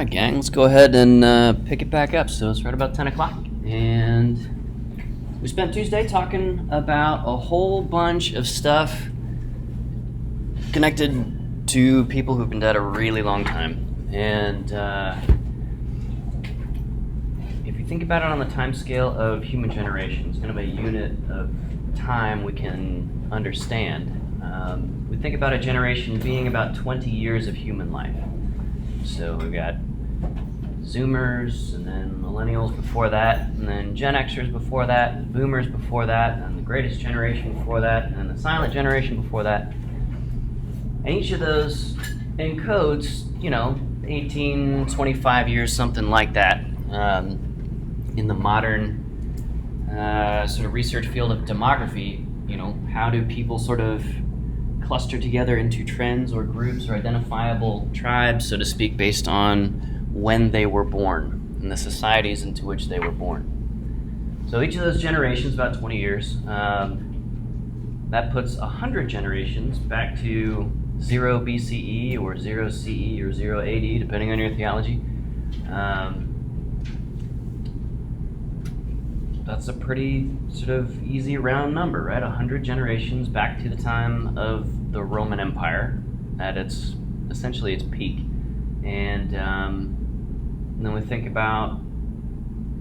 right, gang, let's go ahead and pick it back up. So it's right about 10 o'clock. And we spent Tuesday talking about a whole bunch of stuff connected to people who've been dead a really long time. And if you think about it on the time scale of human generations, kind of a unit of time we can understand, we think about a generation being about 20 years of human life. So we've got Zoomers, and then Millennials before that, and then Gen Xers before that, and Boomers before that, and the greatest generation before that, and the silent generation before that. And each of those encodes, 18, 25 years, something like that, in the modern sort of research field of demography. How do people sort of cluster together into trends or groups or identifiable tribes, so to speak, based on when they were born and the societies into which they were born. So each of those generations, about 20 years, that puts 100 generations back to 0 BCE or 0 CE or 0 AD, depending on your theology. That's a pretty sort of easy round number, right? 100 generations back to the time of the Roman Empire at essentially its peak. And then we think about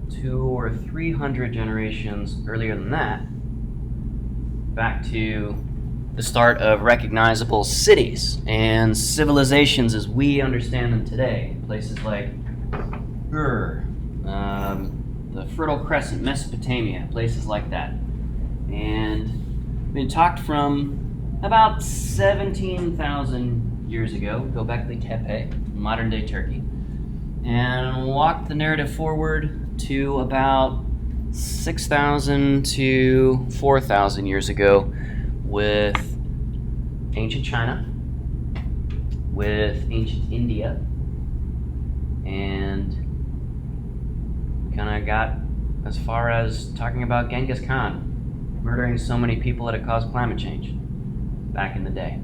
200 or 300 generations earlier than that, back to the start of recognizable cities and civilizations as we understand them today. Places like the Fertile Crescent, Mesopotamia, places like that. And we talked from about 17,000 years ago, go back to Tepe, modern day Turkey, and walked the narrative forward to about 6,000 to 4,000 years ago with ancient China, with ancient India, and kind of got as far as talking about Genghis Khan murdering so many people that it caused climate change back in the day.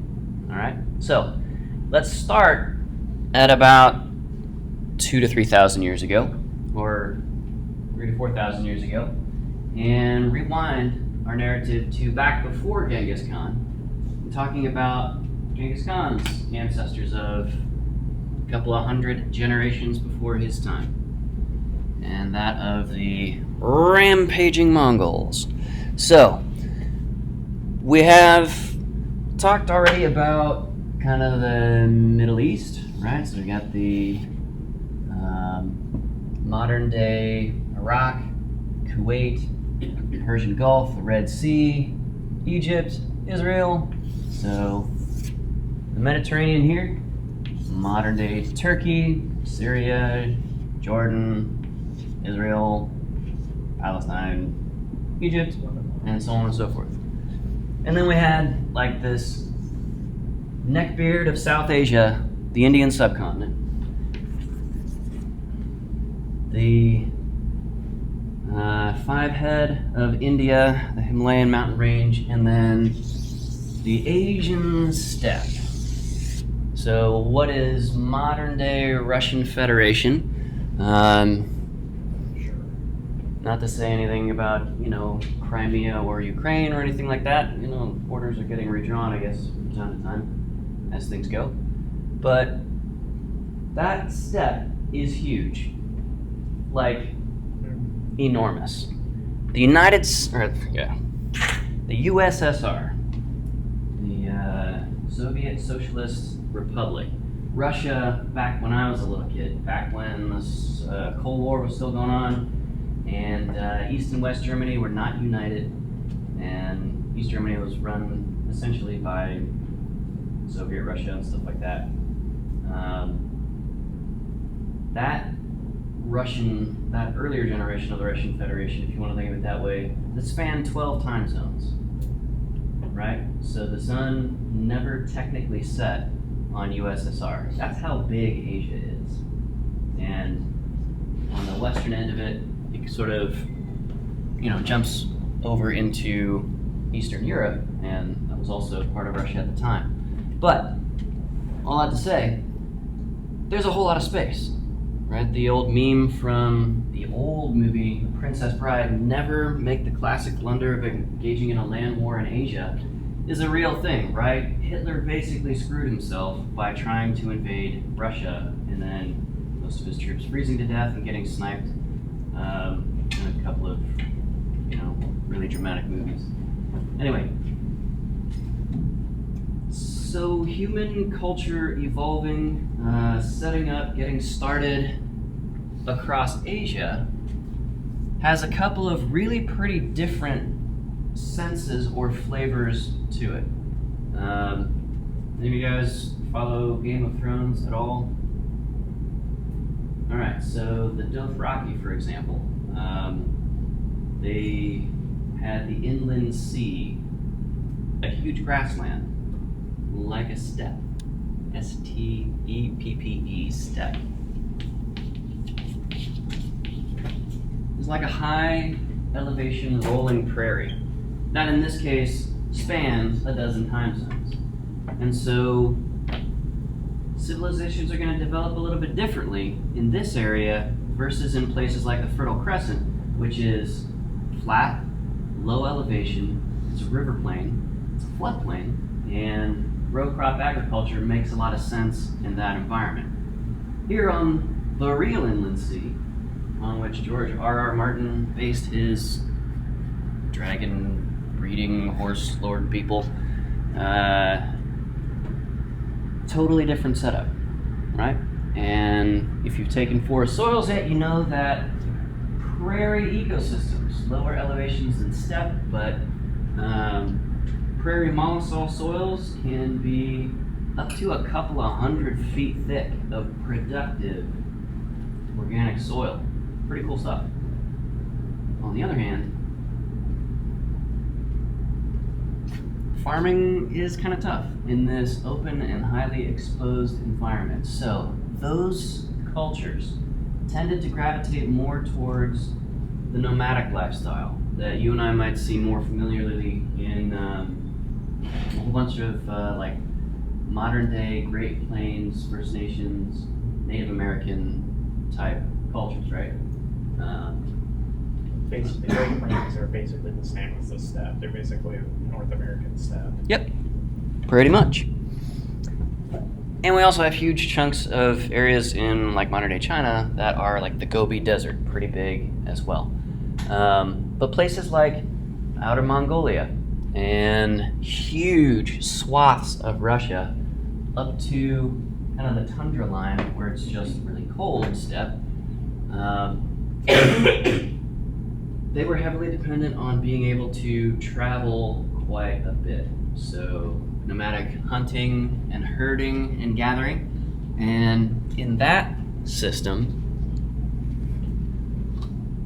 All right, so let's start at about 2,000 to 3,000 years ago, or 3,000 to 4,000 years ago, and rewind our narrative to back before Genghis Khan, talking about Genghis Khan's ancestors of a couple of hundred generations before his time, and that of the rampaging Mongols. So, we have talked already about kind of the Middle East, right? So we got the modern day Iraq, Kuwait, Persian Gulf, the Red Sea, Egypt, Israel. So the Mediterranean here, modern day Turkey, Syria, Jordan, Israel, Palestine, Egypt, and so on and so forth. And then we had like this neckbeard of South Asia, the Indian subcontinent, the five head of India, the Himalayan mountain range, and then the Asian steppe. So what is modern day Russian Federation? Not to say anything about, Crimea or Ukraine or anything like that. Borders are getting redrawn, I guess, from time to time as things go. But that steppe is huge. Like, enormous. The USSR, the Soviet Socialist Republic, Russia, back when I was a little kid, back when the Cold War was still going on, and East and West Germany were not united, and East Germany was run essentially by Soviet Russia and stuff like that. That earlier generation of the Russian Federation, if you want to think of it that way, that spanned 12 time zones, right? So the sun never technically set on USSR. That's how big Asia is. And on the western end of it, it sort of, jumps over into Eastern Europe, and that was also part of Russia at the time. But all that to say, there's a whole lot of space. right? The old meme from the old movie Princess Bride, never make the classic blunder of engaging in a land war in Asia, is a real thing, right? Hitler basically screwed himself by trying to invade Russia, and then most of his troops freezing to death and getting sniped in a couple of, really dramatic movies. Anyway, so human culture evolving, setting up, getting started across Asia has a couple of really pretty different senses or flavors to it. Any of you guys follow Game of Thrones at all? Alright, so the Dothraki, for example, they had the inland sea, a huge grassland, like a steppe. S-T-E-P-P-E, steppe. It's like a high elevation rolling prairie. That in this case spans a dozen time zones. And so civilizations are going to develop a little bit differently in this area versus in places like the Fertile Crescent, which is flat, low elevation, it's a river plain, it's a floodplain, and row crop agriculture makes a lot of sense in that environment. Here on the real inland sea, on which George R.R. Martin based his dragon breeding horse lord people, totally different setup, right? And if you've taken forest soils yet, you know that prairie ecosystems, lower elevations than steppe, but prairie mollisol soils can be up to a couple of 100 feet thick of productive organic soil. Pretty cool stuff. On the other hand, farming is kind of tough in this open and highly exposed environment. So those cultures tended to gravitate more towards the nomadic lifestyle that you and I might see more familiarly in a whole bunch of like modern day Great Plains, First Nations, Native American type cultures, right? Basically, the Great Plains are basically the same as the steppe. They're basically North American steppe. Yep, pretty much. And we also have huge chunks of areas in like modern day China that are like the Gobi Desert, pretty big as well. But places like Outer Mongolia and huge swaths of Russia up to kind of the tundra line where it's just really cold steppe, they were heavily dependent on being able to travel quite a bit. So nomadic hunting and herding and gathering. And in that system,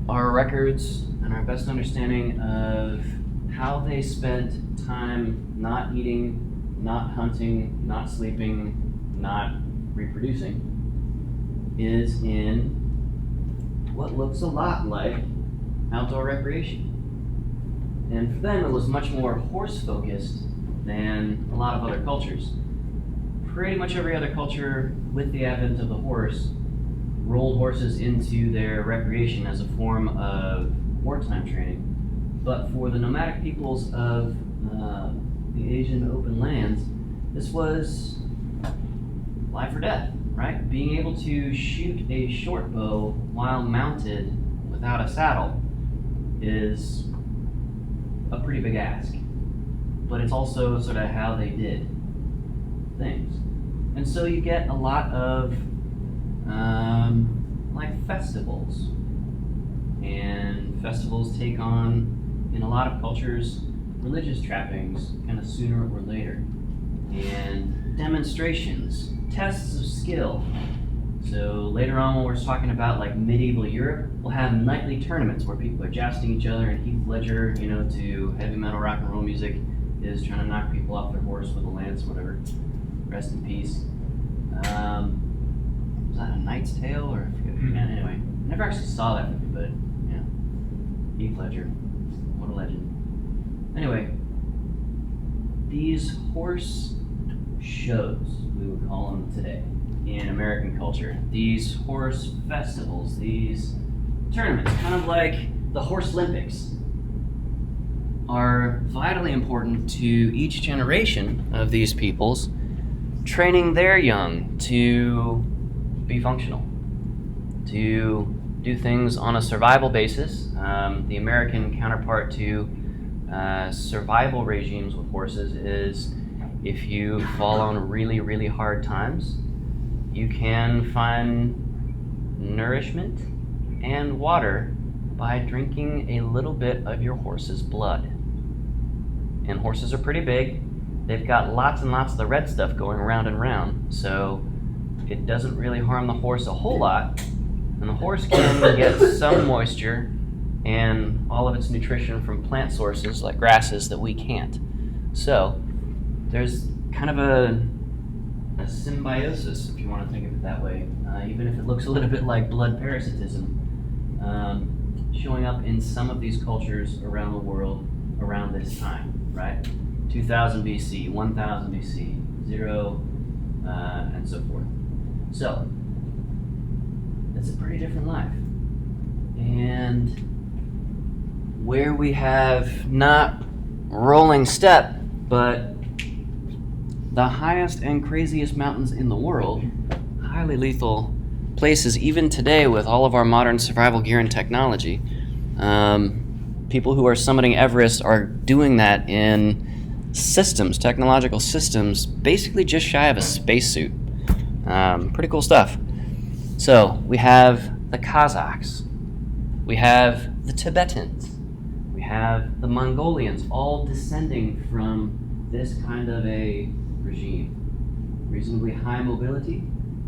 our records and our best understanding of how they spent time not eating, not hunting, not sleeping, not reproducing is in what looks a lot like outdoor recreation. And for them, it was much more horse-focused than a lot of other cultures. Pretty much every other culture, with the advent of the horse, rolled horses into their recreation as a form of wartime training. But for the nomadic peoples of the Asian open lands, this was life or death, right? Being able to shoot a short bow while mounted without a saddle is a pretty big ask. But it's also sort of how they did things. And so you get a lot of like festivals. And festivals take on, in a lot of cultures, religious trappings kind of sooner or later. And demonstrations, tests of skill. So later on when we're talking about like medieval Europe, we'll have nightly tournaments where people are jousting each other, and Heath Ledger, to heavy metal rock and roll music, is trying to knock people off their horse with a lance or whatever. Rest in peace. Was that A Knight's Tale? Or I forget. Anyway, I never actually saw that movie, but yeah. Heath Ledger. What a legend. Anyway, these horse shows, we would call them today, in American culture. These horse festivals, these tournaments, kind of like the Horse Olympics, are vitally important to each generation of these peoples, training their young to be functional, to do things on a survival basis. The American counterpart to survival regimes with horses is if you fall on really, really hard times, you can find nourishment and water by drinking a little bit of your horse's blood. And horses are pretty big. They've got lots and lots of the red stuff going round and round, so it doesn't really harm the horse a whole lot. And the horse can get some moisture and all of its nutrition from plant sources like grasses that we can't. So there's kind of a symbiosis, if you want to think of it that way, even if it looks a little bit like blood parasitism, showing up in some of these cultures around the world around this time, right? 2000 BC, 1000 BC, 0, and so forth. So, it's a pretty different life. And where we have not rolling step, but the highest and craziest mountains in the world, highly lethal places, even today with all of our modern survival gear and technology. People who are summiting Everest are doing that in systems, technological systems, basically just shy of a spacesuit. Pretty cool stuff. So we have the Kazakhs, we have the Tibetans, we have the Mongolians, all descending from this kind of a regime. Reasonably high mobility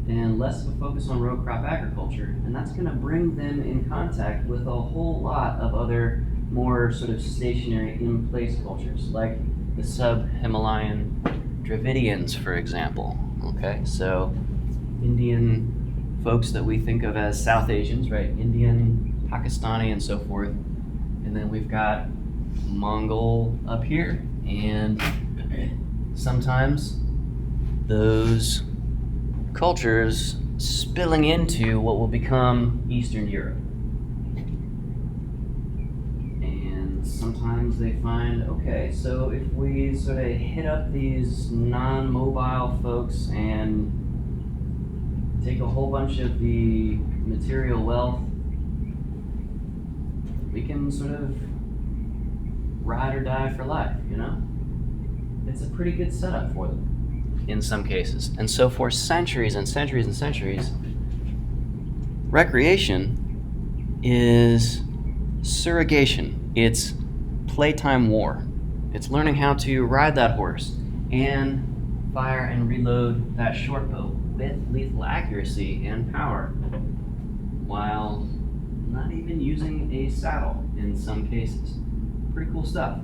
and less of a focus on row crop agriculture, and that's going to bring them in contact with a whole lot of other more sort of stationary in-place cultures, like the sub-Himalayan Dravidians, for example. Okay, so Indian folks that we think of as South Asians, right? Indian, Pakistani, and so forth. And then we've got Mongol up here, and sometimes those cultures spilling into what will become Eastern Europe. And sometimes they find, okay, so if we sort of hit up these non-mobile folks and take a whole bunch of the material wealth, we can sort of ride or die for life, you know? It's a pretty good setup for them in some cases. And so for centuries and centuries and centuries, recreation is surrogation. It's playtime war. It's learning how to ride that horse and fire and reload that short bow with lethal accuracy and power while not even using a saddle in some cases. Pretty cool stuff.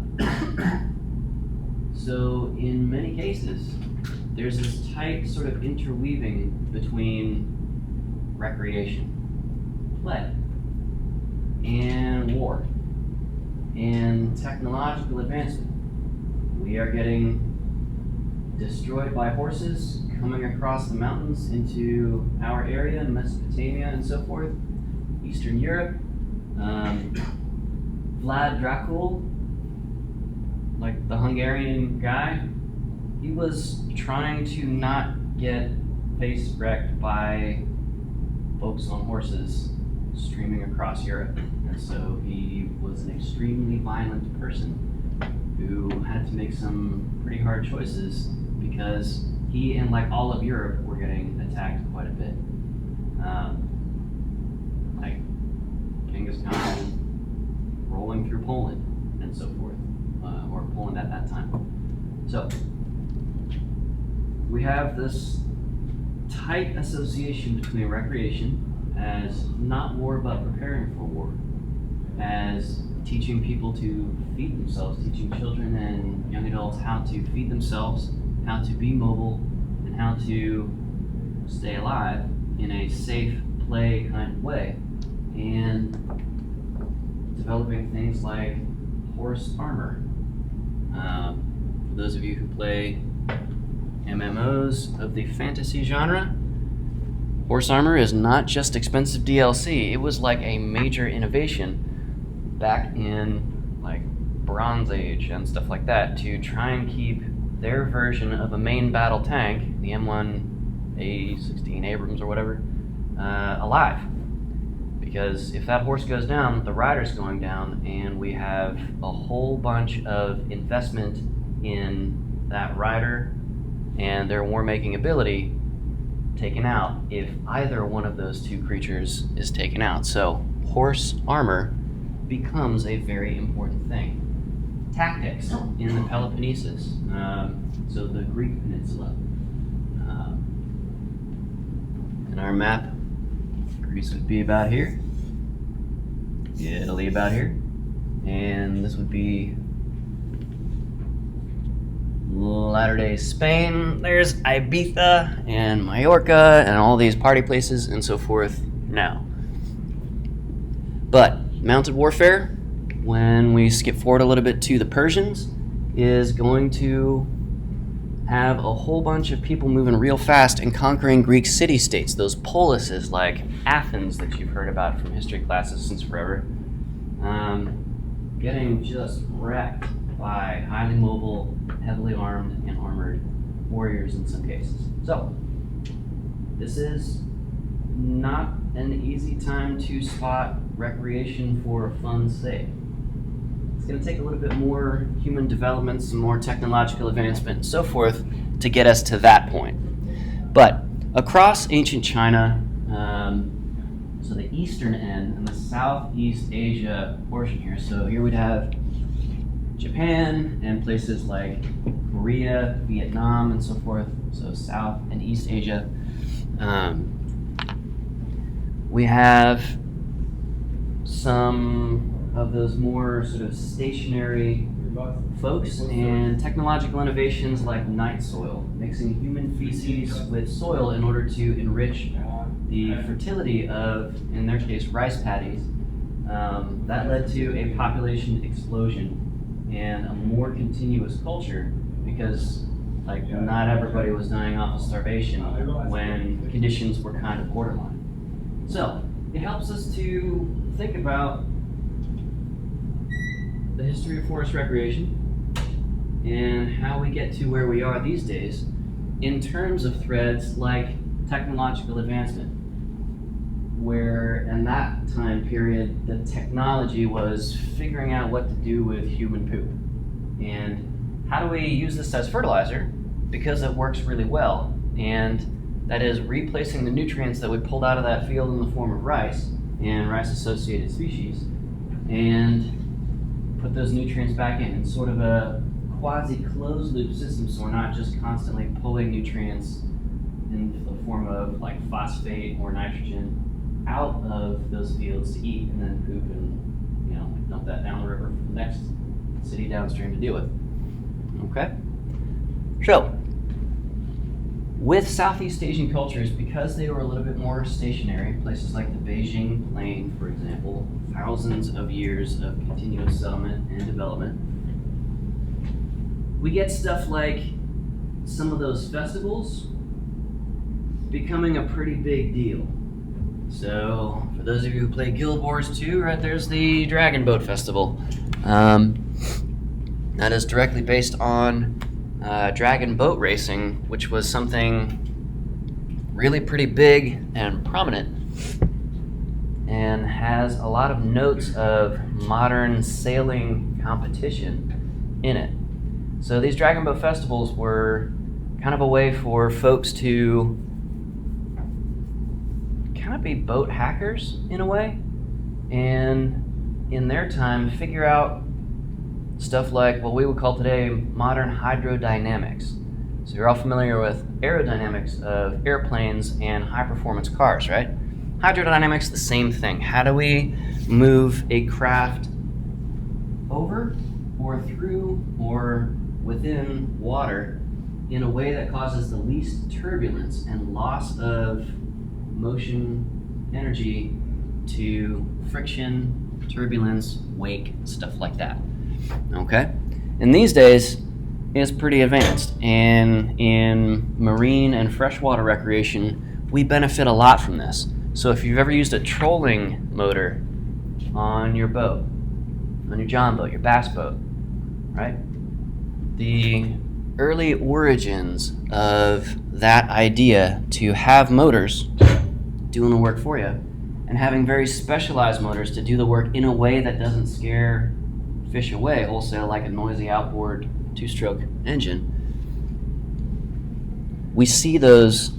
So in many cases, there's this tight sort of interweaving between recreation, play, and war, and technological advancement. We are getting destroyed by horses coming across the mountains into our area in Mesopotamia and so forth, Eastern Europe. Vlad Dracul, like the Hungarian guy, he was trying to not get face wrecked by folks on horses streaming across Europe. And so he was an extremely violent person who had to make some pretty hard choices because he and like all of Europe were getting attacked quite a bit. Like Genghis Khan rolling through Poland and so forth, or Poland at that time. So we have this tight association between recreation as not war but preparing for war, as teaching people to feed themselves, teaching children and young adults how to feed themselves, how to be mobile, and how to stay alive in a safe play kind of way, and developing things like horse armor. For those of you who play MMOs of the fantasy genre, horse armor is not just expensive DLC. It was like a major innovation back in like Bronze Age and stuff like that to try and keep their version of a main battle tank, the M1A16 Abrams or whatever, alive. Because if that horse goes down, the rider's going down, and we have a whole bunch of investment in that rider and their war-making ability taken out if either one of those two creatures is taken out. So horse armor becomes a very important thing. Tactics in the Peloponnesus, so the Greek peninsula. In our map, Greece would be about here, Italy about here, and this would be latter-day Spain. There's Ibiza and Mallorca and all these party places and so forth now. But mounted warfare, when we skip forward a little bit to the Persians, is going to have a whole bunch of people moving real fast and conquering Greek city-states, those polises like Athens that you've heard about from history classes since forever, getting just wrecked by highly mobile, heavily armed and armored warriors in some cases. So, this is not an easy time to spot recreation for fun's sake. It's going to take a little bit more human development, some more technological advancement, and so forth to get us to that point. But across ancient China, so the eastern end and the Southeast Asia portion here, so here we'd have Japan and places like Korea, Vietnam, and so forth, so South and East Asia. We have some of those more sort of stationary folks and technological innovations like night soil, mixing human feces with soil in order to enrich the fertility of, in their case, rice paddies. That led to a population explosion and a more continuous culture because like not everybody was dying off of starvation when conditions were kind of borderline. So it helps us to think about the history of forest recreation and how we get to where we are these days in terms of threads like technological advancement, where in that time period the technology was figuring out what to do with human poop and how do we use this as fertilizer because it works really well, and that is replacing the nutrients that we pulled out of that field in the form of rice and rice associated species and put those nutrients back in sort of a quasi-closed loop system, so we're not just constantly pulling nutrients in the form of like phosphate or nitrogen out of those fields to eat and then poop and dump that down the river for the next city downstream to deal with. Okay? So, with Southeast Asian cultures, because they were a little bit more stationary, places like the Beijing Plain, for example, thousands of years of continuous settlement and development, we get stuff like some of those festivals becoming a pretty big deal. So, for those of you who play Guild Wars 2, right, there's the Dragon Boat Festival. That is directly based on dragon boat racing, which was something really pretty big and prominent and has a lot of notes of modern sailing competition in it. So these dragon boat festivals were kind of a way for folks to kind of be boat hackers in a way, and in their time figure out stuff like what we would call today modern hydrodynamics. So you're all familiar with aerodynamics of airplanes and high performance cars, right? Hydrodynamics, the same thing. How do we move a craft over or through or within water in a way that causes the least turbulence and loss of motion energy to friction, turbulence, wake, stuff like that. Okay? And these days, it's pretty advanced. And in marine and freshwater recreation, we benefit a lot from this. So if you've ever used a trolling motor on your boat, on your john boat, your bass boat, right? The early origins of that idea to have motors doing the work for you and having very specialized motors to do the work in a way that doesn't scare fish away wholesale like a noisy outboard two-stroke engine. We see those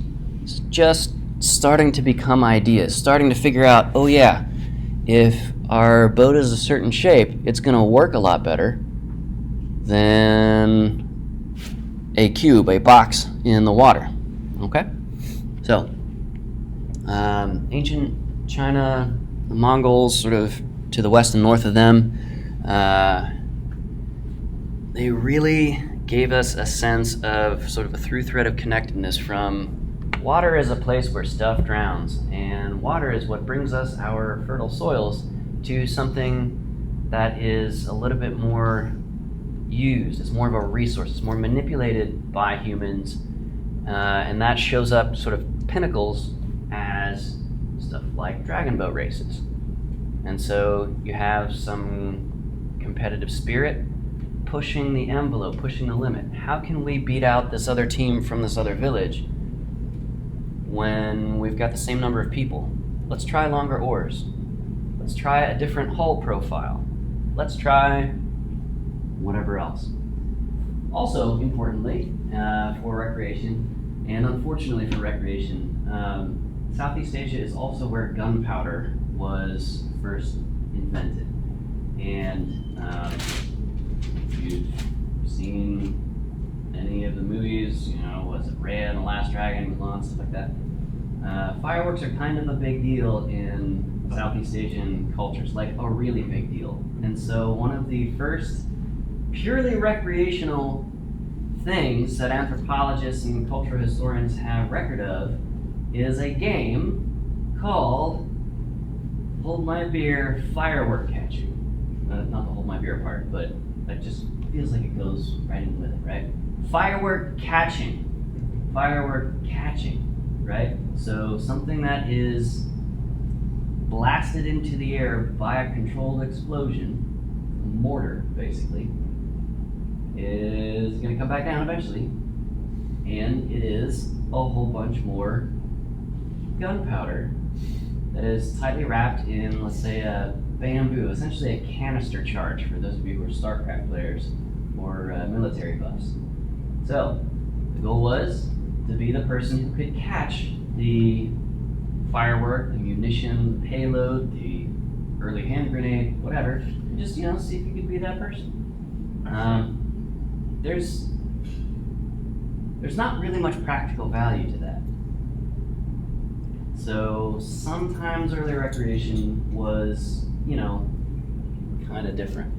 just starting to become ideas, starting to figure out, oh yeah, if our boat is a certain shape, it's going to work a lot better than a cube, a box in the water. Okay? So, ancient China, the Mongols, sort of to the west and north of them, they really gave us a sense of sort of a through thread of connectedness from water is a place where stuff drowns, and water is what brings us our fertile soils, to something that is a little bit more used. It's more of a resource. It's more manipulated by humans, and that shows up sort of pinnacles as stuff like dragon boat races. And so you have some competitive spirit pushing the envelope, pushing the limit. How can we beat out this other team from this other village when we've got the same number of people? Let's try longer oars. Let's try a different hull profile. Let's try whatever else. Also, importantly, for recreation, and unfortunately for recreation, Southeast Asia is also where gunpowder was first invented. And if you've seen any of the movies, was it Raya and the Last Dragon, Mulan, stuff like that, fireworks are kind of a big deal in Southeast Asian cultures, like a really big deal. And so one of the first purely recreational things that anthropologists and cultural historians have record of is a game called Hold My Beer Firework Catching. Not the Hold My Beer part, but that just feels like it goes right in with it, right? Firework catching, right? So something that is blasted into the air by a controlled explosion, a mortar basically, is going to come back down eventually, and it is a whole bunch more gunpowder that is tightly wrapped in, let's say, a bamboo, essentially a canister charge for those of you who are StarCraft players or military buffs. So the goal was to be the person who could catch the firework, the munition, the payload, the early hand grenade, whatever, and just see if you could be that person. There's not really much practical value to that. So sometimes early recreation was, kind of different.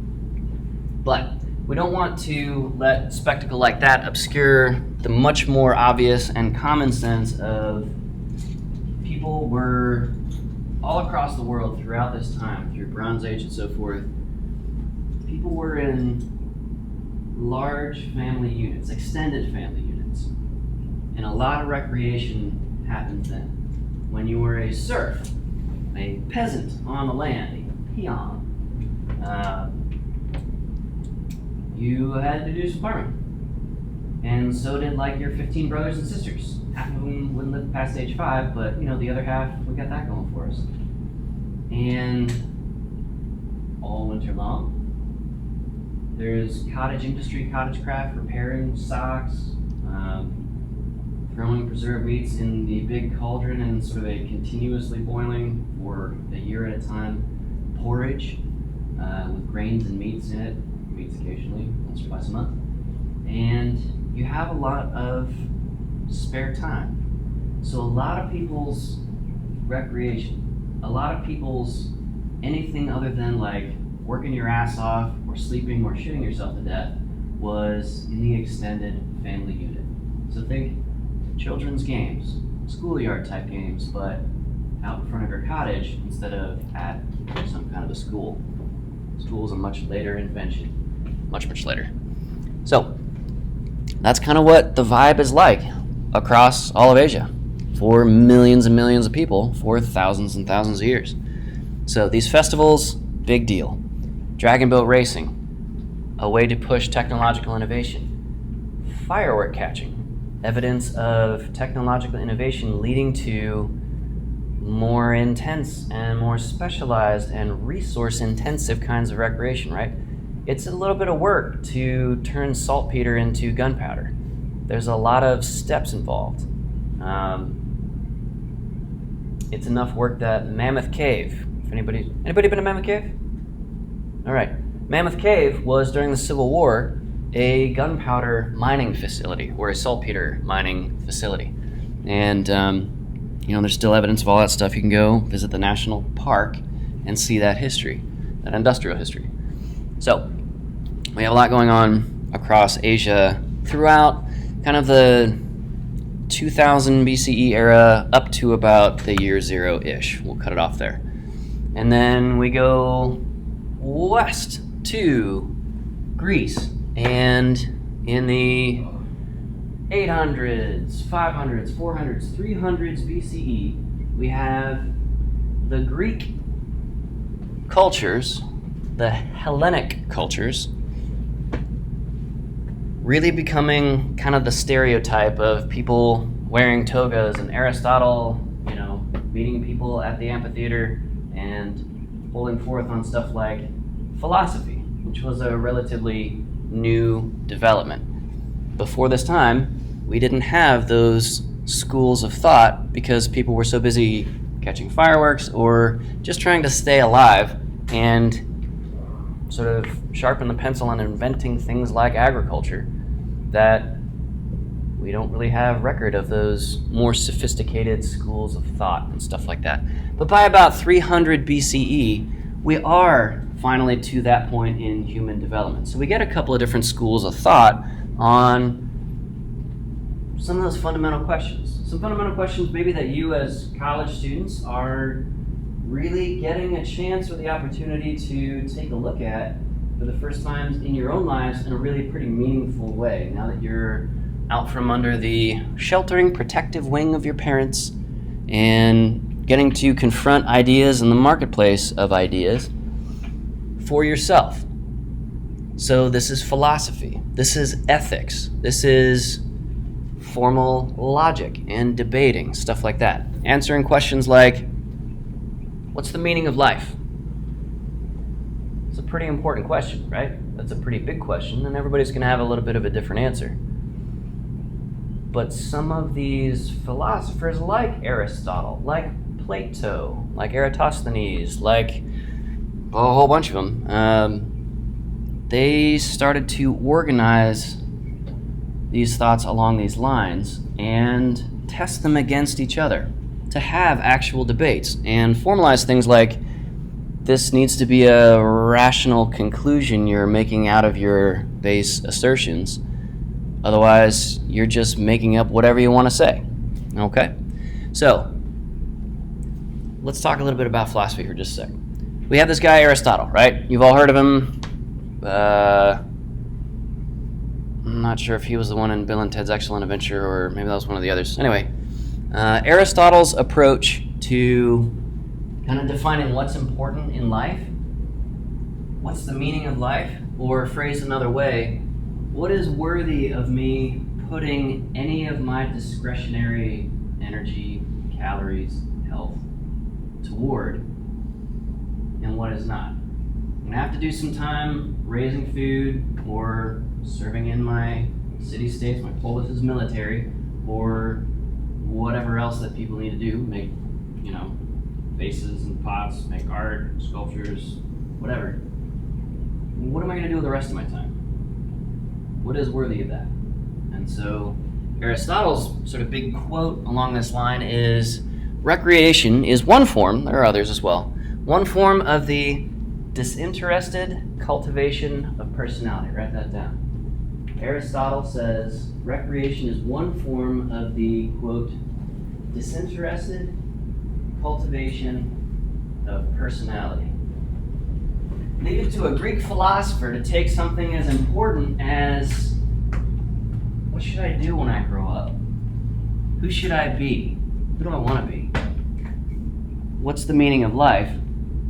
But we don't want to let spectacle like that obscure the much more obvious and common sense of people were all across the world throughout this time, through Bronze Age and so forth. People were in large family units, extended family units, and a lot of recreation happened then. When you were a serf, a peasant on the land, a peon, you had to do some farming. And so did your 15 brothers and sisters. Half of them wouldn't live past age 5, but the other half, we got that going for us. And all winter long, there's cottage industry, cottage craft, repairing stocks, throwing preserved meats in the big cauldron and sort of a continuously boiling for a year at a time porridge with grains and meats in it, meats occasionally, once or twice a month. And you have a lot of spare time. So a lot of people's recreation, a lot of people's anything other than working your ass off or sleeping or shitting yourself to death was in the extended family unit. So think children's games, schoolyard type games, but out in front of your cottage instead of at some kind of a school. School is a much later invention, much later. So that's kind of what the vibe is like across all of Asia. for millions and millions of people for thousands and thousands of years. So these festivals, big deal. Dragon boat racing, a way to push technological innovation. Firework catching, evidence of technological innovation leading to more intense and more specialized and resource-intensive kinds of recreation, right? It's a little bit of work to turn saltpeter into gunpowder. There's a lot of steps involved. It's enough work that Mammoth Cave, if anybody been to Mammoth Cave? All right. Mammoth Cave was, during the Civil War, a gunpowder mining facility or a saltpeter mining facility. And, there's still evidence of all that stuff. You can go visit the national park and see that history, that industrial history. So we have a lot going on across Asia throughout kind of the 2000 BCE era up to about the year 0-ish. We'll cut it off there. And then we go west to Greece, and in the 800s, 500s, 400s, 300s BCE, we have the Greek cultures, the Hellenic cultures, really becoming kind of the stereotype of people wearing togas, and Aristotle, meeting people at the amphitheater and holding forth on stuff like philosophy, which was a relatively new development. Before this time, we didn't have those schools of thought because people were so busy catching fireworks or just trying to stay alive and sort of sharpen the pencil on inventing things like agriculture that we don't really have record of those more sophisticated schools of thought and stuff like that. But by about 300 BCE, we are finally to that point in human development. So we get a couple of different schools of thought on some of those fundamental questions. Some fundamental questions maybe that you as college students are really getting a chance or the opportunity to take a look at for the first time in your own lives in a really pretty meaningful way, now that you're out from under the sheltering, protective wing of your parents and getting to confront ideas in the marketplace of ideas for yourself. So this is philosophy, this is ethics, this is formal logic and debating, stuff like that. Answering questions like, what's the meaning of life? It's a pretty important question, right? That's a pretty big question, and everybody's going to have a little bit of a different answer. But some of these philosophers like Aristotle, like Plato, like Eratosthenes, like a whole bunch of them, they started to organize these thoughts along these lines and test them against each other to have actual debates and formalize things like, this needs to be a rational conclusion you're making out of your base assertions. Otherwise, you're just making up whatever you want to say. Okay? So, let's talk a little bit about philosophy for just a second. We have this guy Aristotle, right? You've all heard of him. I'm not sure if he was the one in Bill and Ted's Excellent Adventure or maybe that was one of the others. Anyway, Aristotle's approach to kind of defining what's important in life, what's the meaning of life, or phrased another way, what is worthy of me putting any of my discretionary energy, calories, health toward, and what is not. I'm going to have to do some time raising food or serving in my city-states, my polis military, or whatever else that people need to do, make, vases and pots, make art, sculptures, whatever. What am I going to do with the rest of my time? What is worthy of that? And so Aristotle's sort of big quote along this line is, recreation is one form, there are others as well, one form of the disinterested cultivation of personality. Write that down. Aristotle says recreation is one form of the, quote, disinterested cultivation of personality. Leave it to a Greek philosopher to take something as important as, what should I do when I grow up? Who should I be? who do I want to be? What's the meaning of life?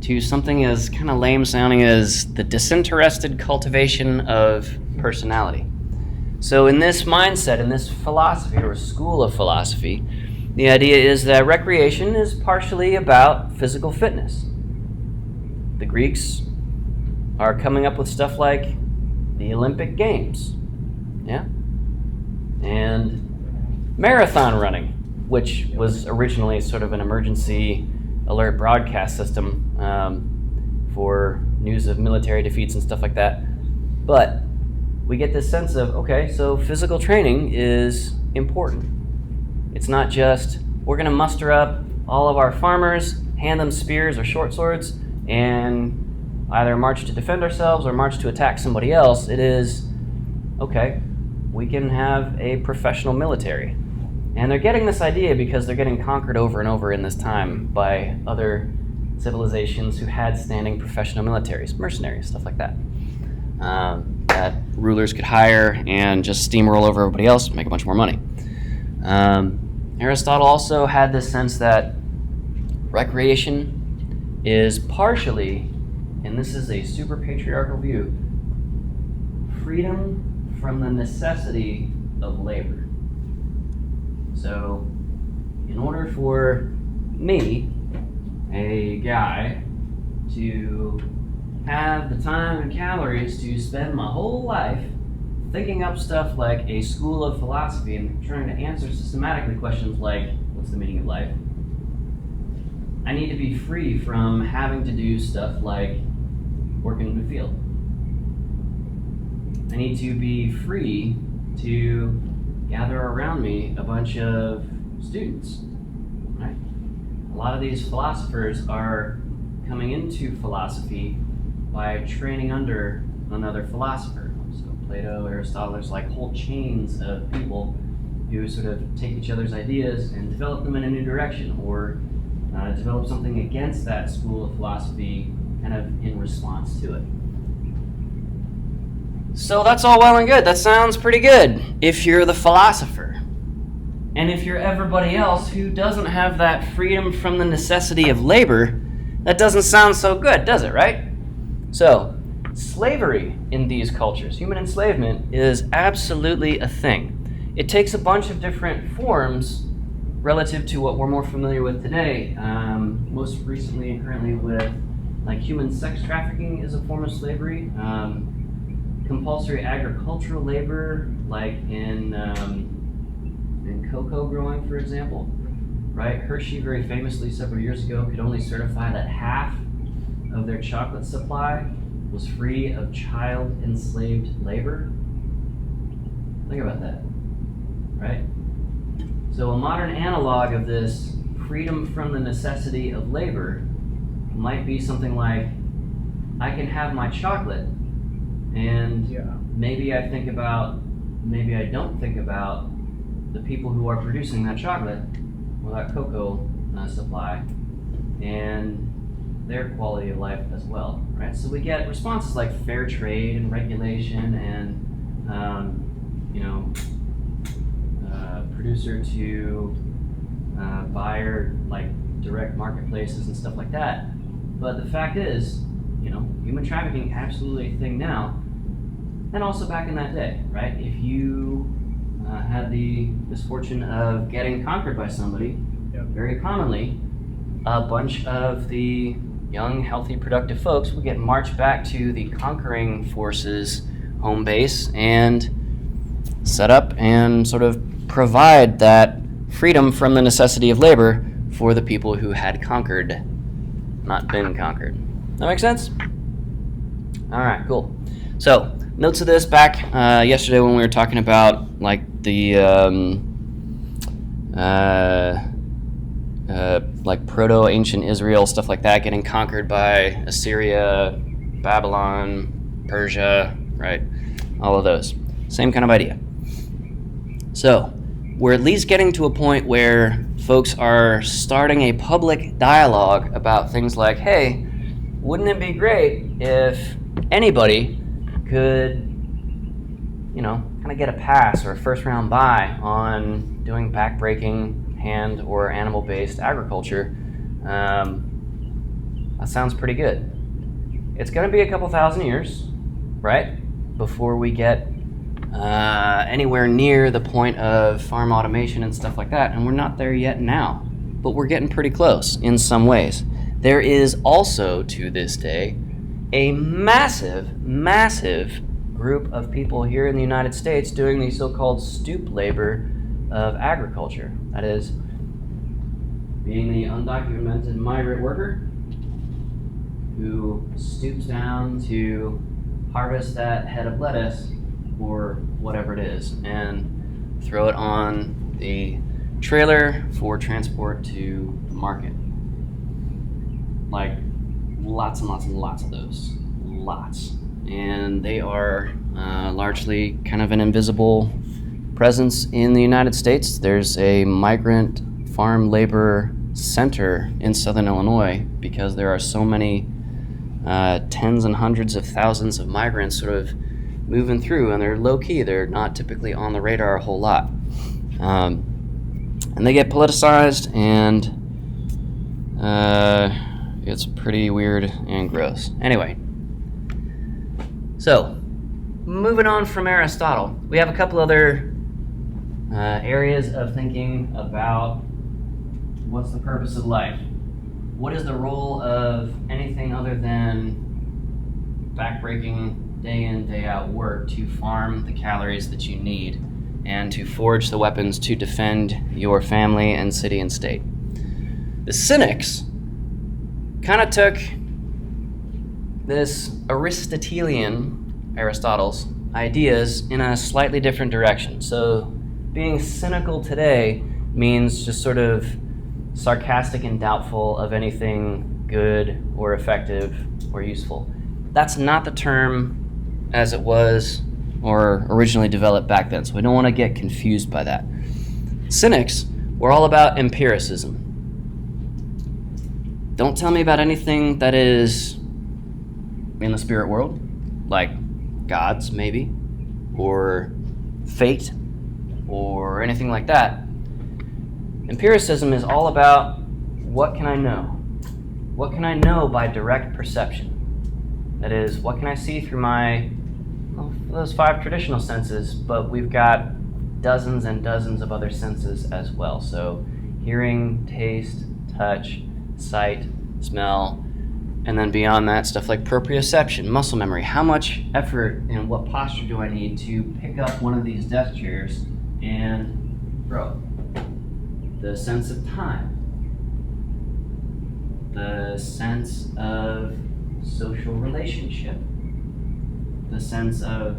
To something as kind of lame sounding as the disinterested cultivation of personality. So in this mindset, in this philosophy or school of philosophy, the idea is that recreation is partially about physical fitness. The Greeks are coming up with stuff like the Olympic Games, yeah, and marathon running, which was originally sort of an emergency alert broadcast system for news of military defeats and stuff like that. But we get this sense of, okay, so physical training is important. It's not just, we're going to muster up all of our farmers, hand them spears or short swords, and either march to defend ourselves or march to attack somebody else. It is, okay, we can have a professional military. And they're getting this idea because they're getting conquered over and over in this time by other civilizations who had standing professional militaries, mercenaries, stuff like that. That rulers could hire and just steamroll over everybody else, make a bunch more money. Aristotle also had this sense that recreation is partially, and this is a super patriarchal view, freedom from the necessity of labor. So, in order for me, a guy, to have the time and calories to spend my whole life thinking up stuff like a school of philosophy and trying to answer systematically questions like, what's the meaning of life? I need to be free from having to do stuff like working in the field. I need to be free to gather around me a bunch of students, right? A lot of these philosophers are coming into philosophy by training under another philosopher. So Plato, Aristotle, there's like whole chains of people who sort of take each other's ideas and develop them in a new direction, or develop something against that school of philosophy kind of in response to it. So that's all well and good. That sounds pretty good if you're the philosopher. And if you're everybody else who doesn't have that freedom from the necessity of labor, that doesn't sound so good, does it, right? So, slavery in these cultures, human enslavement, is absolutely a thing. It takes a bunch of different forms relative to what we're more familiar with today. Most recently and currently with like human sex trafficking is a form of slavery. Compulsory agricultural labor, like in cocoa growing, for example, right? Hershey very famously several years ago could only certify that half of their chocolate supply was free of child enslaved labor. Think about that, right? So a modern analog of this freedom from the necessity of labor might be something like, I can have my chocolate, and maybe I think about, maybe I don't think about the people who are producing that chocolate or that cocoa supply and their quality of life as well, right? So we get responses like fair trade and regulation and, producer to buyer, like direct marketplaces and stuff like that. But the fact is, human trafficking absolutely a thing now. And also back in that day, right? If you had the misfortune of getting conquered by somebody, very commonly, a bunch of the young, healthy, productive folks would get marched back to the conquering forces' home base and set up and sort of provide that freedom from the necessity of labor for the people who had conquered, not been conquered. That make sense? All right, cool. So, notes of this back yesterday when we were talking about like the like proto-ancient Israel, stuff like that, getting conquered by Assyria, Babylon, Persia, right? All of those. Same kind of idea. So, we're at least getting to a point where folks are starting a public dialogue about things like, hey, wouldn't it be great if anybody could, kind of get a pass or a first round bye on doing back-breaking, hand or animal-based agriculture, that sounds pretty good. It's going to be a couple thousand years, right, before we get anywhere near the point of farm automation and stuff like that, and we're not there yet now, but we're getting pretty close in some ways. There is also, to this day, a massive group of people here in the United States doing the so-called stoop labor of agriculture. That is, being the undocumented migrant worker who stoops down to harvest that head of lettuce or whatever it is and throw it on the trailer for transport to the market. Like lots and lots of those. Lots. And they are largely kind of an invisible presence in the United States. There's a migrant farm labor center in southern Illinois because there are so many tens and hundreds of thousands of migrants sort of moving through, and they're low-key. They're not typically on the radar a whole lot. And they get politicized, and it's pretty weird and gross. Anyway, so moving on from Aristotle, we have a couple other areas of thinking about what's the purpose of life. What is the role of anything other than backbreaking day in, day out work to farm the calories that you need and to forge the weapons to defend your family and city and state? The Cynics kind of took this Aristotle's ideas in a slightly different direction. So being cynical today means just sort of sarcastic and doubtful of anything good or effective or useful. That's not the term as it was or originally developed back then, so we don't want to get confused by that. Cynics were all about empiricism. Don't tell me about anything that is in the spirit world, like gods maybe, or fate, or anything like that. Empiricism is all about what can I know? What can I know by direct perception? That is, what can I see through my, those 5 traditional senses, but we've got dozens and dozens of other senses as well. So hearing, taste, touch, sight, smell, and then beyond that, stuff like proprioception, muscle memory. How much effort and what posture do I need to pick up one of these desk chairs and throw? The sense of time, the sense of social relationship, the sense of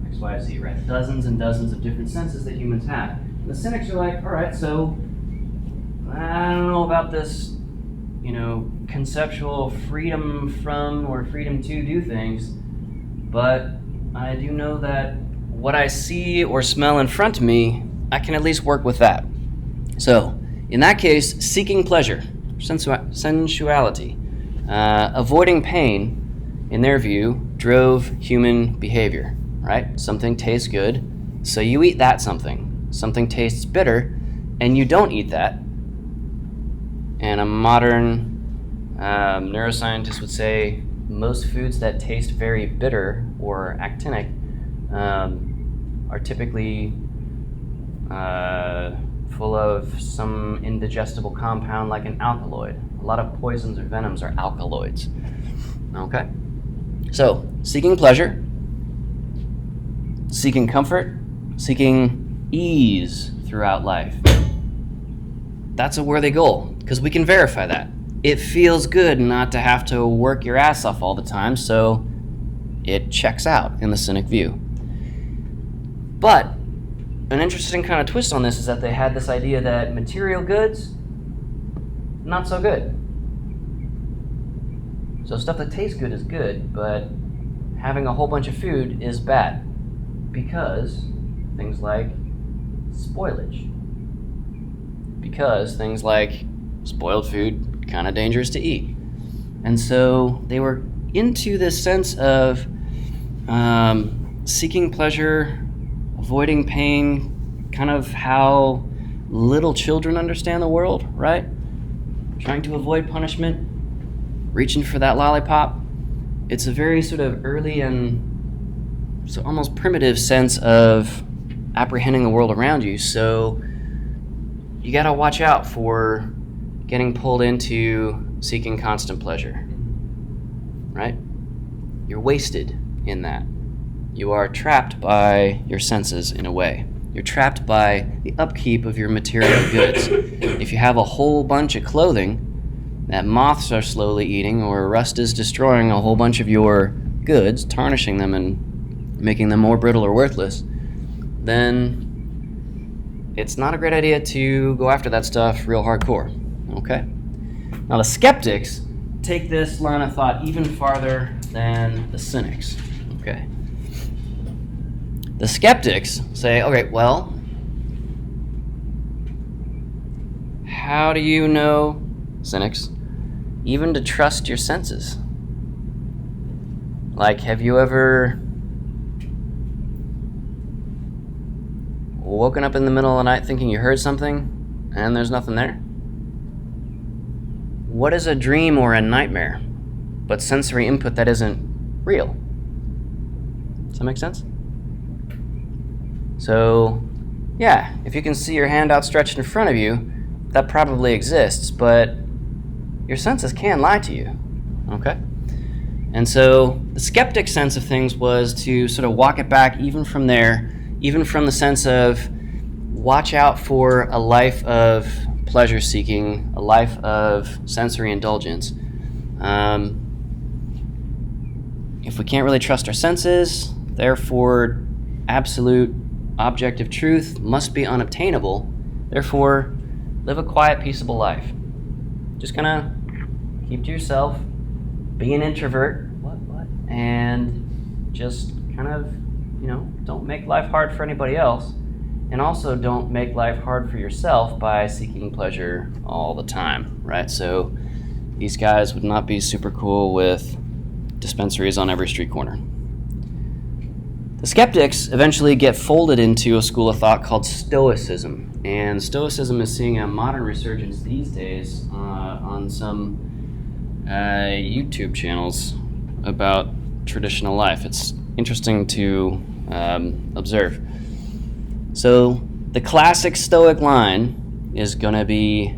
XYZ, right? Dozens and dozens of different senses that humans have. And the Cynics are like, all right, so I don't know about this, conceptual freedom from or freedom to do things, but I do know that what I see or smell in front of me, I can at least work with that. So, in that case, seeking pleasure, sensuality, avoiding pain, in their view, drove human behavior, right? Something tastes good, so you eat that something. Something tastes bitter, and you don't eat that. And a modern neuroscientist would say most foods that taste very bitter or actinic are typically full of some indigestible compound like an alkaloid. A lot of poisons or venoms are alkaloids. Okay? So, seeking pleasure, seeking comfort, seeking ease throughout life. That's a worthy goal, because we can verify that. It feels good not to have to work your ass off all the time, so it checks out in the Cynic view. But an interesting kind of twist on this is that they had this idea that material goods, not so good. So stuff that tastes good is good, but having a whole bunch of food is bad because things like spoilage. Because things like spoiled food, kind of dangerous to eat. And so they were into this sense of seeking pleasure, avoiding pain, kind of how little children understand the world, right? Trying to avoid punishment, reaching for that lollipop. It's a very sort of early and so almost primitive sense of apprehending the world around you. So you got to watch out for getting pulled into seeking constant pleasure, right? You're wasted in that. You are trapped by your senses in a way. You're trapped by the upkeep of your material goods. If you have a whole bunch of clothing that moths are slowly eating or rust is destroying a whole bunch of your goods, tarnishing them and making them more brittle or worthless, then it's not a great idea to go after that stuff real hardcore, okay? Now the skeptics take this line of thought even farther than the cynics, okay? The skeptics say, okay, well, how do you know, cynics, even to trust your senses? Like, have you ever woken up in the middle of the night thinking you heard something and there's nothing there? What is a dream or a nightmare but sensory input that isn't real? Does that make sense? So, yeah, if you can see your hand outstretched in front of you, that probably exists, but your senses can lie to you, okay? And so the skeptic sense of things was to sort of walk it back even from there, even from the sense of watch out for a life of pleasure seeking, a life of sensory indulgence. If we can't really trust our senses, therefore absolute objective truth must be unobtainable. Therefore, live a quiet, peaceable life. Just kind of keep to yourself, be an introvert, and just kind of, don't make life hard for anybody else. And also don't make life hard for yourself by seeking pleasure all the time, right? So these guys would not be super cool with dispensaries on every street corner. The skeptics eventually get folded into a school of thought called Stoicism. And Stoicism is seeing a modern resurgence these days on some YouTube channels about traditional life. It's interesting to observe. So the classic Stoic line is going to be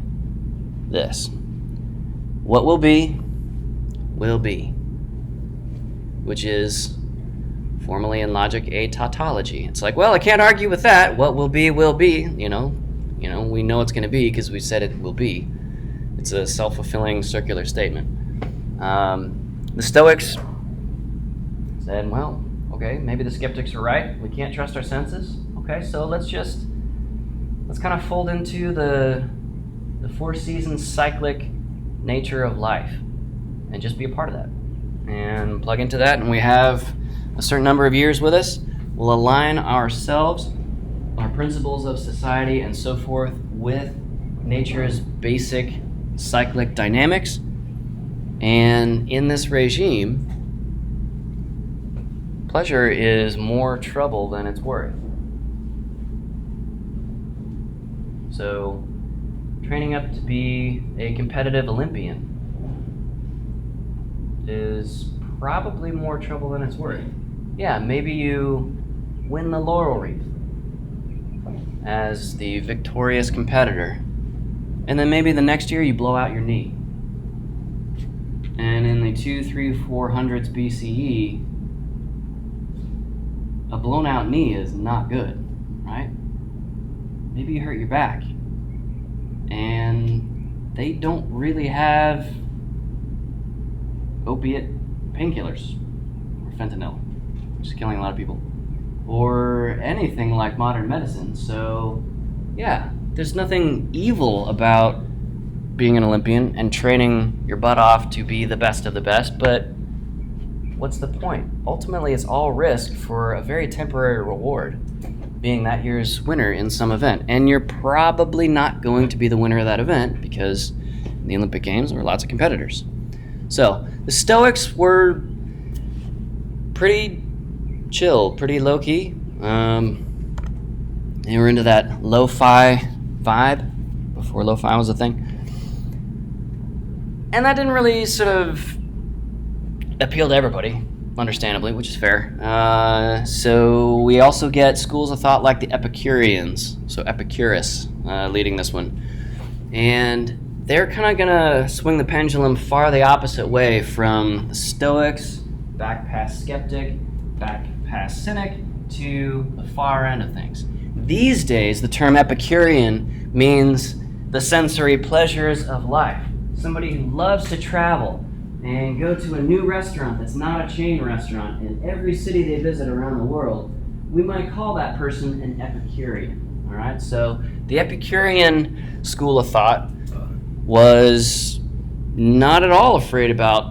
this: what will be, which is formally in logic a tautology. It's like, well, I can't argue with that. What will be, will be. We know it's going to be because we said it will be. It's a self-fulfilling circular statement. The Stoics said, well, okay, maybe the skeptics are right. We can't trust our senses. Okay, so let's kind of fold into the four seasons cyclic nature of life and just be a part of that. And plug into that, and we have a certain number of years with us. We'll align ourselves, our principles of society, and so forth with nature's basic cyclic dynamics. And in this regime, pleasure is more trouble than it's worth. So, training up to be a competitive Olympian is probably more trouble than it's worth. Yeah, maybe you win the laurel wreath as the victorious competitor, and then maybe the next year you blow out your knee. And in the 400s BCE, a blown out knee is not good, right? Maybe you hurt your back, and they don't really have opiate painkillers or fentanyl, which is killing a lot of people, or anything like modern medicine. So yeah, there's nothing evil about being an Olympian and training your butt off to be the best of the best, but what's the point? Ultimately, it's all risk for a very temporary reward, being that year's winner in some event. And you're probably not going to be the winner of that event because in the Olympic Games there were lots of competitors. So the Stoics were pretty chill, pretty low-key. They were into that lo-fi vibe before lo-fi was a thing. And that didn't really sort of appeal to everybody, understandably, which is fair. So we also get schools of thought like the Epicureans, so Epicurus leading this one. And they're kind of going to swing the pendulum far the opposite way from the Stoics, back past skeptic, back past cynic, to the far end of things. These days, the term Epicurean means the sensory pleasures of life. Somebody who loves to travel and go to a new restaurant that's not a chain restaurant in every city they visit around the world. We might call that person an Epicurean. All right, so the Epicurean school of thought was not at all afraid to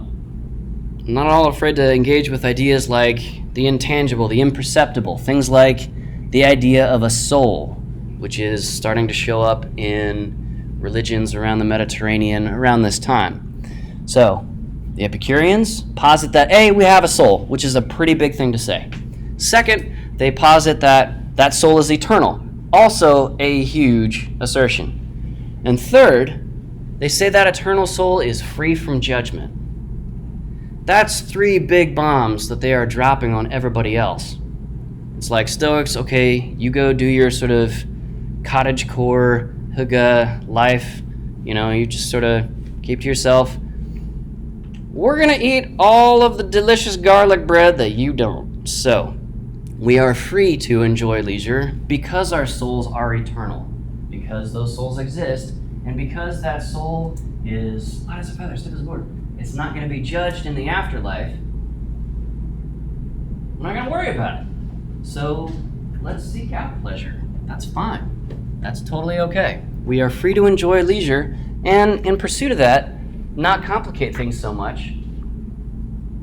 engage with ideas like the intangible, the imperceptible, things like the idea of a soul, which is starting to show up in religions around the Mediterranean around this time. So, the Epicureans posit that, A, we have a soul, which is a pretty big thing to say. Second, they posit that that soul is eternal, also a huge assertion. And third, they say that eternal soul is free from judgment. That's 3 big bombs that they are dropping on everybody else. It's like Stoics, okay, you go do your sort of cottagecore, hygge life, you just sort of keep to yourself. We're going to eat all of the delicious garlic bread that you don't. So, we are free to enjoy leisure because our souls are eternal, because those souls exist, and because that soul is light as a feather, stiff as a board. It's not going to be judged in the afterlife. We're not going to worry about it. So, let's seek out pleasure. That's fine. That's totally okay. We are free to enjoy leisure, and in pursuit of that, not complicate things so much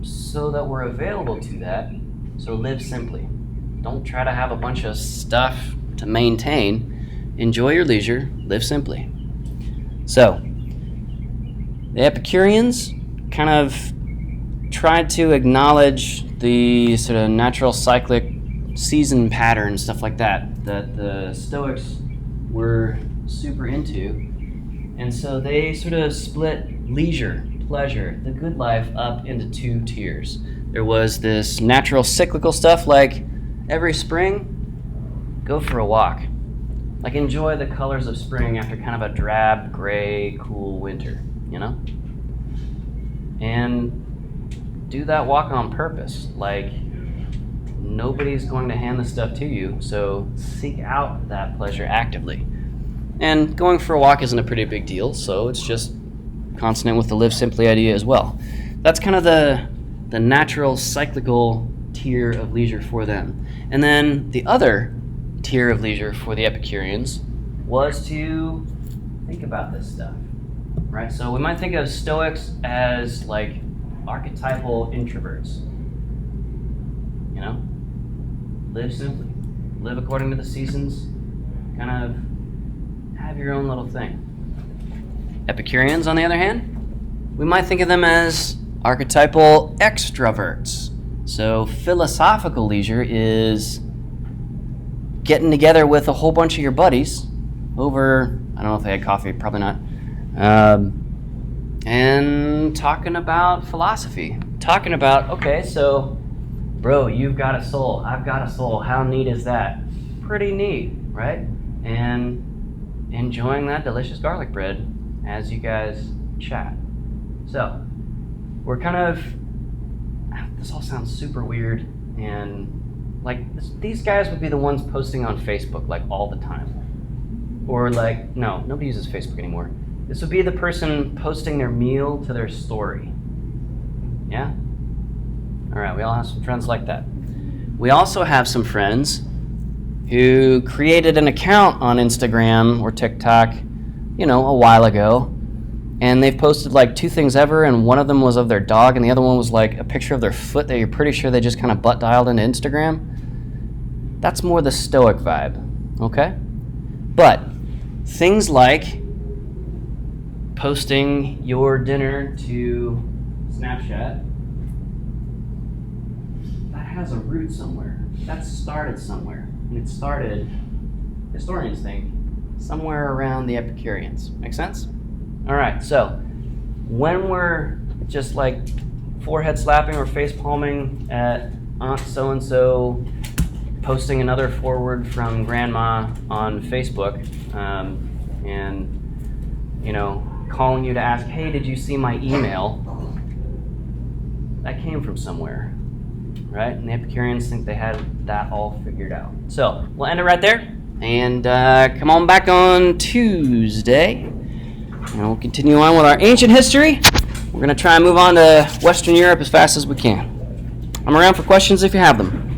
so that we're available to that. So live simply. Don't try to have a bunch of stuff to maintain. Enjoy your leisure. Live simply. So, the Epicureans kind of tried to acknowledge the sort of natural cyclic season pattern, stuff like that the Stoics were super into. And so they sort of split leisure, pleasure, the good life up into 2 tiers. There was this natural cyclical stuff like every spring, go for a walk. Like enjoy the colors of spring after kind of a drab, gray, cool winter, And do that walk on purpose. Like nobody's going to hand the stuff to you, so seek out that pleasure actively. And going for a walk isn't a pretty big deal, so it's just consonant with the live simply idea as well. That's kind of the natural cyclical tier of leisure for them. And then the other tier of leisure for the Epicureans was to think about this stuff, right? So we might think of Stoics as like archetypal introverts. Live simply, live according to the seasons, kind of have your own little thing. Epicureans, on the other hand, we might think of them as archetypal extroverts. So philosophical leisure is getting together with a whole bunch of your buddies over, I don't know if they had coffee, probably not, and talking about philosophy. Talking about, okay, so bro, you've got a soul, I've got a soul, how neat is that? Pretty neat, right? And enjoying that delicious garlic bread as you guys chat. So, we're kind of, this all sounds super weird, and like, these guys would be the ones posting on Facebook like all the time. Or like, no, nobody uses Facebook anymore. This would be the person posting their meal to their story. Yeah? All right, we all have some friends like that. We also have some friends who created an account on Instagram or TikTok, a while ago, and they've posted like 2 things ever, and one of them was of their dog, and the other one was like a picture of their foot that you're pretty sure they just kind of butt dialed into Instagram. That's more the Stoic vibe, okay? But things like posting your dinner to Snapchat, has a root somewhere. That started somewhere. And it started, historians think, somewhere around the Epicureans. Make sense? All right, so when we're just like forehead slapping or face palming at Aunt so-and-so posting another forward from Grandma on Facebook, and, you know, calling you to ask, hey, did you see my email? That came from somewhere, right? And the Epicureans think they had that all figured out. So we'll end it right there, and come on back on Tuesday, and we'll continue on with our ancient history. We're going to try and move on to Western Europe as fast as we can. I'm around for questions if you have them.